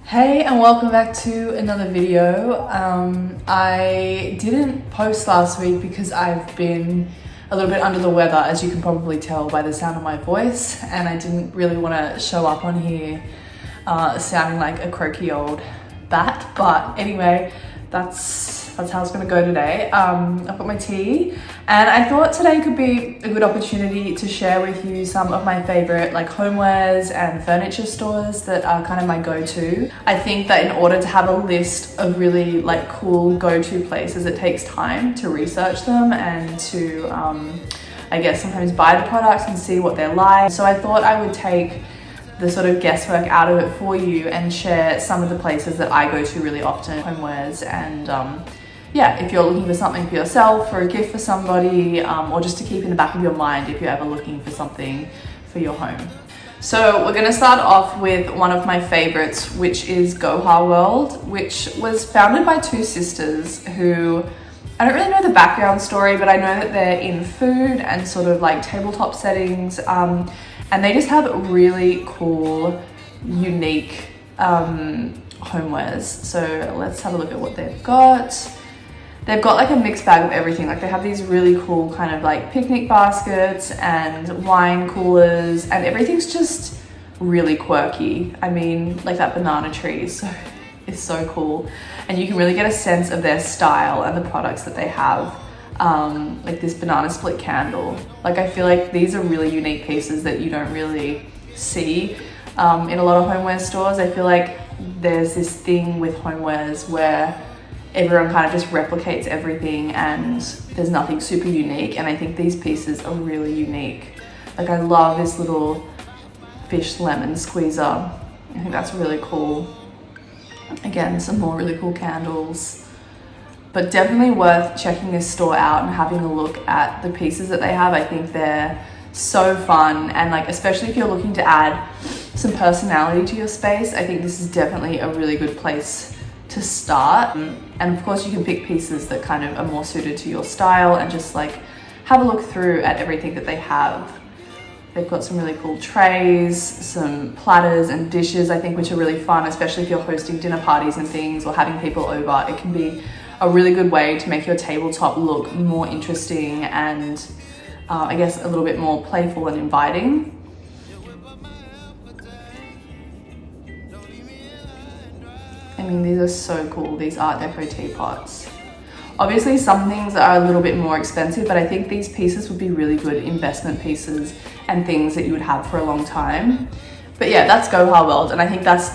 Hey and welcome back to another video. I didn't post last week because I've been a little bit under the weather, as you can probably tell by the sound of my voice, and I didn't really want to show up on here sounding like a croaky old bat. But anyway, that's how it's going to go today. I've got my tea, and I thought today could be a good opportunity to share with you some of my favorite homewares and furniture stores that are kind of my go-to. I think that in order to have a list of really cool go-to places, it takes time to research them and to I guess sometimes buy the products and see what they're like. So I thought I would take the sort of guesswork out of it for you and share some of the places that I go to really often, homewares, and yeah, if you're looking for something for yourself, for a gift for somebody, or just to keep in the back of your mind if you're ever looking for something for your home. So we're going to start off with one of my favorites, which is Gaia World, which was founded by two sisters who, I don't really know the background story, but I know that they're in food and sort of tabletop settings, and they just have really cool, unique homewares. So let's have a look at what they've got. They've got a mixed bag of everything. They have these really cool kind of picnic baskets and wine coolers, and everything's just really quirky. I mean, that banana tree is so cool, and you can really get a sense of their style and the products that they have. This banana split candle. I feel like these are really unique pieces that you don't really see in a lot of homeware stores. I feel like there's this thing with homewares where everyone kind of just replicates everything and there's nothing super unique, and I think these pieces are really unique. I love this little fish lemon squeezer. I think that's really cool. Again, some more really cool candles. But definitely worth checking this store out and having a look at the pieces that they have. I think they're so fun, and especially if you're looking to add some personality to your space, I think this is definitely a really good place to start. And of course you can pick pieces that kind of are more suited to your style and just have a look through at everything that they have. They've got some really cool trays, some platters and dishes, I think, which are really fun, especially if you're hosting dinner parties and things or having people over. It can be a really good way to make your tabletop look more interesting and I guess a little bit more playful and inviting. I mean, these are so cool, these Art Deco teapots. Obviously some things are a little bit more expensive, but I think these pieces would be really good investment pieces and things that you would have for a long time. But yeah, that's Gaia World, and I think that's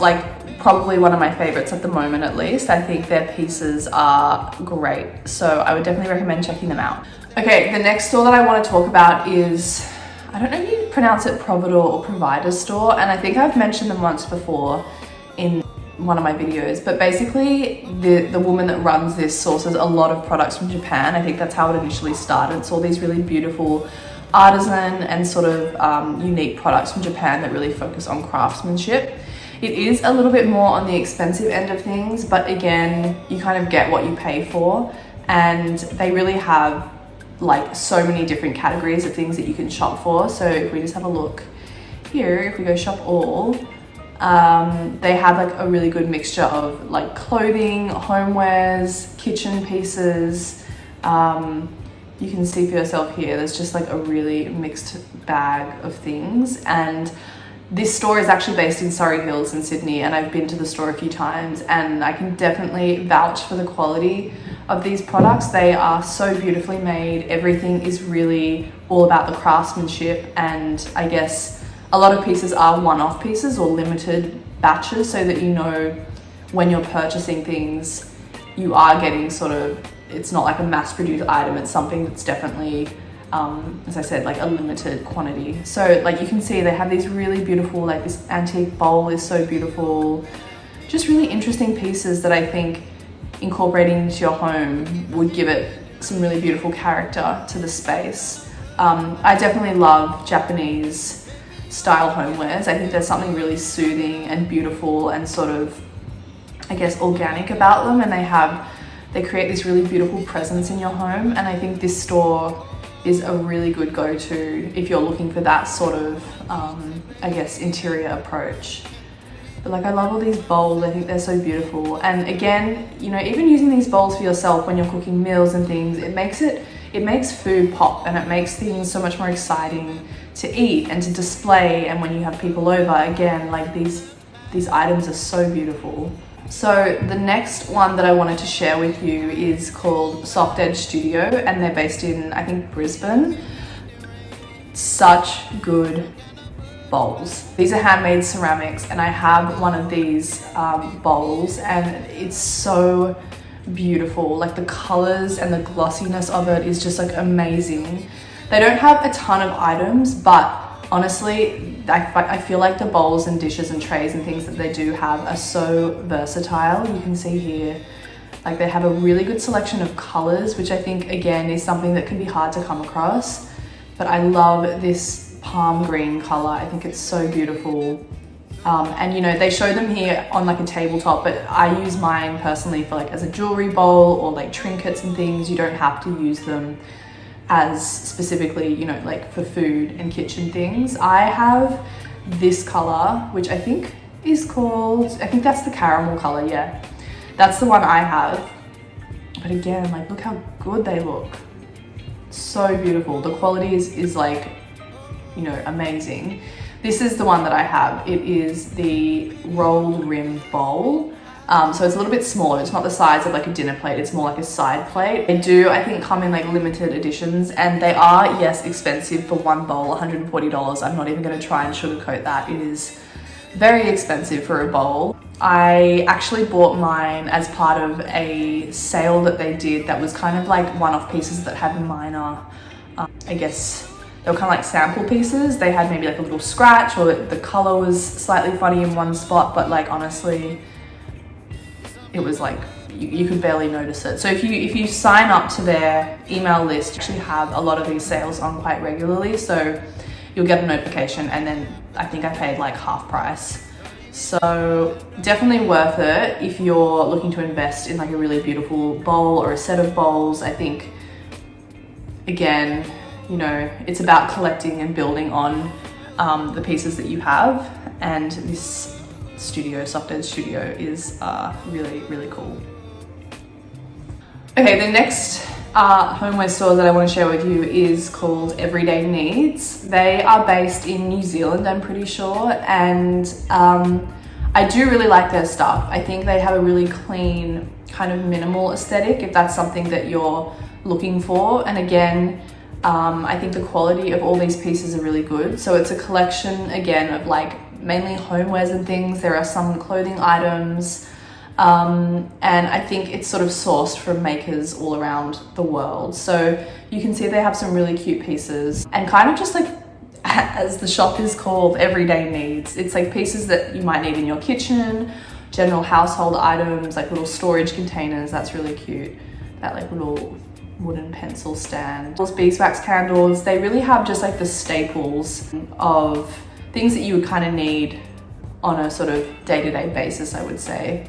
probably one of my favorites at the moment, at least. I think their pieces are great, so I would definitely recommend checking them out. Okay, the next store that I want to talk about is, I don't know if you pronounce it Provider or Provider store, and I think I've mentioned them once before in one of my videos, but basically the woman that runs this sources a lot of products from Japan. I think that's how it initially started. It's all these really beautiful artisan and sort of unique products from Japan that really focus on craftsmanship. It is a little bit more on the expensive end of things, but again, you kind of get what you pay for, and they really have so many different categories of things that you can shop for. So if we just have a look here, if we go shop all, they have a really good mixture of clothing, homewares, kitchen pieces. You can see for yourself here, there's just a really mixed bag of things. And this store is actually based in Surrey Hills in Sydney, and I've been to the store a few times, and I can definitely vouch for the quality of these products. They are so beautifully made. Everything is really all about the craftsmanship, and I guess a lot of pieces are one-off pieces or limited batches, so that you know when you're purchasing things, you are getting it's not a mass-produced item. It's something that's definitely, as I said, a limited quantity. So you can see they have these really beautiful, this antique bowl is so beautiful. Just really interesting pieces that I think incorporating into your home would give it some really beautiful character to the space. I definitely love Japanese style homewares. I think there's something really soothing and beautiful and sort of, I guess, organic about them, and they create this really beautiful presence in your home. And I think this store is a really good go-to if you're looking for that sort of, I guess, interior approach. But like, I love all these bowls. I think they're so beautiful. And again, you know, even using these bowls for yourself when you're cooking meals and things, it makes food pop, and it makes things so much more exciting to eat and to display. And when you have people over, again, like these items are so beautiful. So the next one that I wanted to share with you is called Soft Edge Studio, and they're based in, I think, Brisbane. Such good bowls. These are handmade ceramics, and I have one of these bowls, and it's so beautiful. Like, the colors and the glossiness of it is just like amazing. They don't have a ton of items, but honestly, I feel like the bowls and dishes and trays and things that they do have are so versatile. You can see here, like, they have a really good selection of colors, which I think, again, is something that can be hard to come across. But I love this palm green color. I think it's so beautiful. And you know, they show them here on like a tabletop, but I use mine personally for like as a jewelry bowl or like trinkets and things. You don't have to use them as specifically, you know, like for food and kitchen things. I have this color, which I think is called, I think that's the caramel color. Yeah, that's the one I have. But again, like, look how good they look. So beautiful. The quality is like, you know, amazing. This is the one that I have. It is the rolled rim bowl. So it's a little bit smaller. It's not the size of like a dinner plate. It's more like a side plate. They do, I think, come in like limited editions, and they are, yes, expensive for one bowl, $140. I'm not even going to try and sugarcoat that. It is very expensive for a bowl. I actually bought mine as part of a sale that they did that was kind of like one-off pieces that had minor, I guess, they were kind of like sample pieces. They had maybe like a little scratch, or the color was slightly funny in one spot, but like, honestly, it was like, you could barely notice it. So if you sign up to their email list, you actually have a lot of these sales on quite regularly. So you'll get a notification, and then I think I paid like half price. So definitely worth it if you're looking to invest in like a really beautiful bowl or a set of bowls. I think, again, you know, it's about collecting and building on the pieces that you have, and this studio, Soft Edge Studio, is really, really cool. Okay, the next homeware store that I want to share with you is called Everyday Needs. They are based in New Zealand, I'm pretty sure, and I do really like their stuff. I think they have a really clean, kind of minimal aesthetic, if that's something that you're looking for. And again, I think the quality of all these pieces are really good. So it's a collection, again, of like mainly homewares and things. There are some clothing items, and I think it's sort of sourced from makers all around the world. So you can see they have some really cute pieces, and kind of just like, as the shop is called, Everyday Needs. It's like pieces that you might need in your kitchen, general household items, like little storage containers. That's really cute. That like little wooden pencil stand. Those beeswax candles, they really have just like the staples of things that you would kind of need on a sort of day-to-day basis, I would say.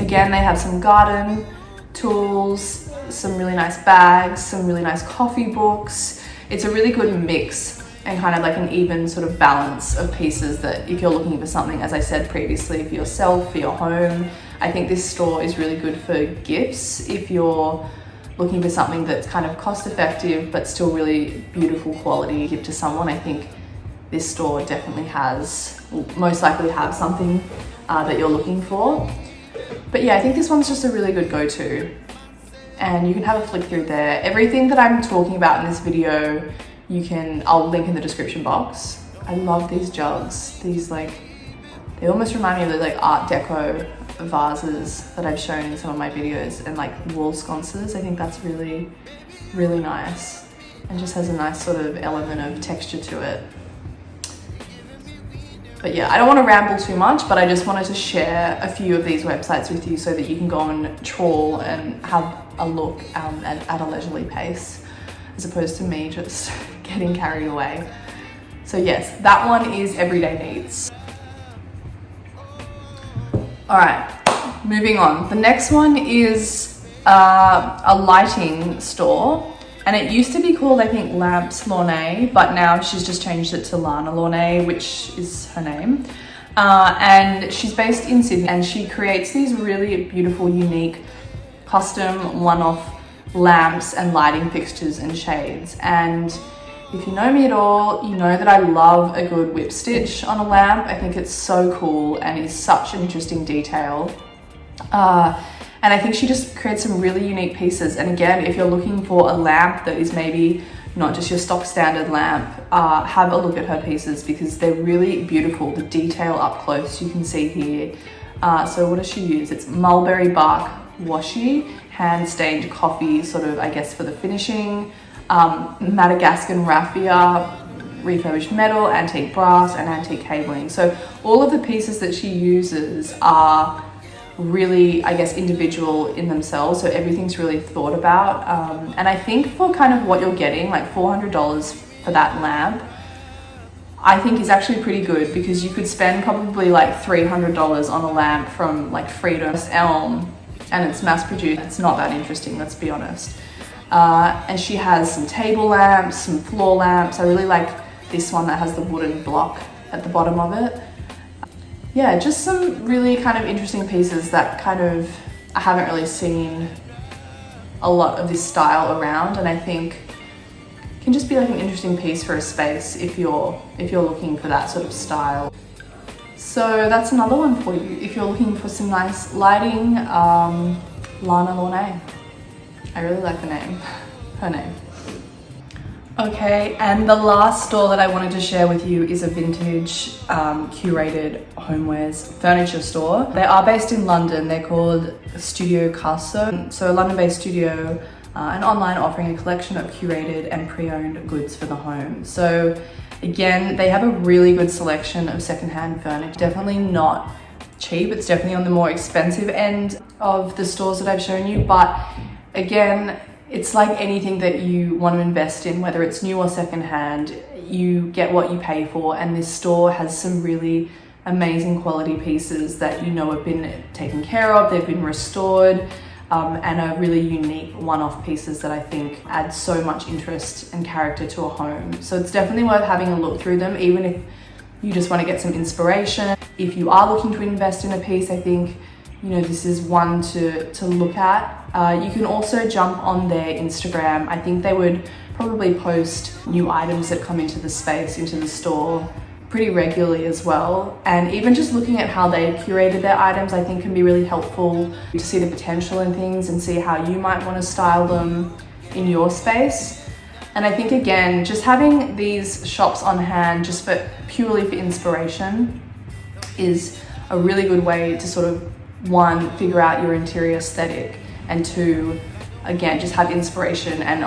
Again, they have some garden tools, some really nice bags, some really nice coffee books. It's a really good mix and kind of like an even sort of balance of pieces that if you're looking for something, as I said previously, for yourself, for your home. I think this store is really good for gifts if you're looking for something that's kind of cost effective but still really beautiful quality to give to someone. I think this store definitely has, will most likely have something that you're looking for. But yeah, I think this one's just a really good go-to, and you can have a flick through there. Everything that I'm talking about in this video, I'll link in the description box. I love these jugs. These like, they almost remind me of the like Art Deco vases that I've shown in some of my videos, and like wall sconces. I think that's really, really nice, and just has a nice sort of element of texture to it. But yeah, I don't want to ramble too much, but I just wanted to share a few of these websites with you so that you can go and trawl and have a look at a leisurely pace, as opposed to me just getting carried away. So yes, that one is Everyday Needs. All right, moving on. The next one is a lighting store, and it used to be called, I think, Lamps Lorna, but now she's just changed it to Lana Lorna, which is her name. and she's based in Sydney, and she creates these really beautiful, unique, custom one-off lamps and lighting fixtures and shades. And if you know me at all, you know that I love a good whip stitch on a lamp. I think it's so cool and is such an interesting detail. And I think she just creates some really unique pieces. And again, if you're looking for a lamp that is maybe not just your stock standard lamp, have a look at her pieces because they're really beautiful. The detail up close you can see here. So what does she use? It's mulberry bark washi, hand stained coffee, sort of, I guess, for the finishing, Madagascan raffia, refurbished metal, antique brass, and antique cabling. So all of the pieces that she uses are really, I guess, individual in themselves. So everything's really thought about. And I think for kind of what you're getting, like $400 for that lamp, I think is actually pretty good, because you could spend probably like $300 on a lamp from like Freedom's Elm, and it's mass produced. It's not that interesting, let's be honest. And she has some table lamps, some floor lamps. I really like this one that has the wooden block at the bottom of it. Yeah, just some really kind of interesting pieces that kind of, I haven't really seen a lot of this style around, and I think can just be like an interesting piece for a space if you're looking for that sort of style. So that's another one for you. If you're looking for some nice lighting, Lana Lorna. I really like the name, her name. Okay, and the last store that I wanted to share with you is a vintage curated homewares furniture store. They are based in London. They're called Studio Casso. So a London-based studio, and online, offering a collection of curated and pre-owned goods for the home. So again, they have a really good selection of secondhand furniture. Definitely not cheap. It's definitely on the more expensive end of the stores that I've shown you, but again, it's like anything that you want to invest in, whether it's new or secondhand, you get what you pay for. And this store has some really amazing quality pieces that you know have been taken care of, they've been restored, and are really unique one-off pieces that I think add so much interest and character to a home. So it's definitely worth having a look through them, even if you just want to get some inspiration. If you are looking to invest in a piece, I think, you know, this is one to look at. You can also jump on their Instagram. I think they would probably post new items that come into the space, into the store pretty regularly as well. And even just looking at how they curated their items, I think can be really helpful to see the potential in things and see how you might want to style them in your space. And I think, again, just having these shops on hand just purely for inspiration is a really good way to sort of, one, figure out your interior aesthetic, and two, again, just have inspiration and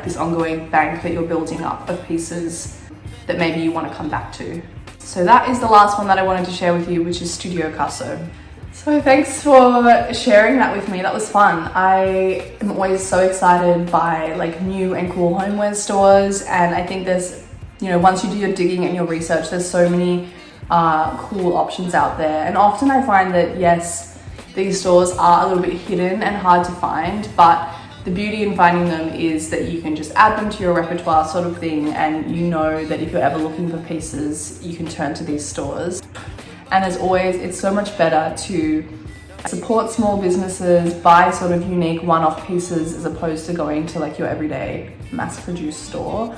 this ongoing bank that you're building up of pieces that maybe you want to come back to. So that is the last one that I wanted to share with you, which is Studio Casso. So thanks for sharing that with me. That was fun. I am always so excited by like new and cool homeware stores, and I think there's, you know, once you do your digging and your research, there's so many cool options out there. And often I find that, yes, these stores are a little bit hidden and hard to find, but the beauty in finding them is that you can just add them to your repertoire sort of thing, and you know that if you're ever looking for pieces, you can turn to these stores. And as always, it's so much better to support small businesses, buy sort of unique one-off pieces as opposed to going to like your everyday mass-produced store.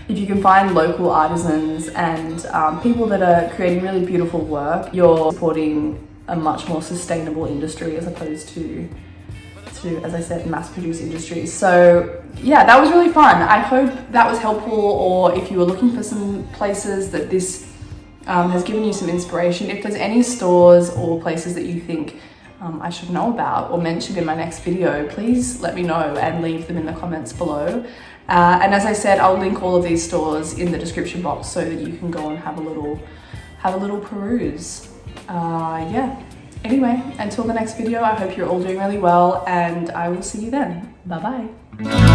If you can find local artisans and people that are creating really beautiful work, you're supporting a much more sustainable industry as opposed to, as I said, mass-produced industries. So yeah, that was really fun. I hope that was helpful, or if you were looking for some places that this has given you some inspiration. If there's any stores or places that you think I should know about or mention in my next video, please let me know and leave them in the comments below. And as I said, I'll link all of these stores in the description box so that you can go and have a little peruse. Yeah. Anyway, until the next video, I hope you're all doing really well, and I will see you then. Bye bye.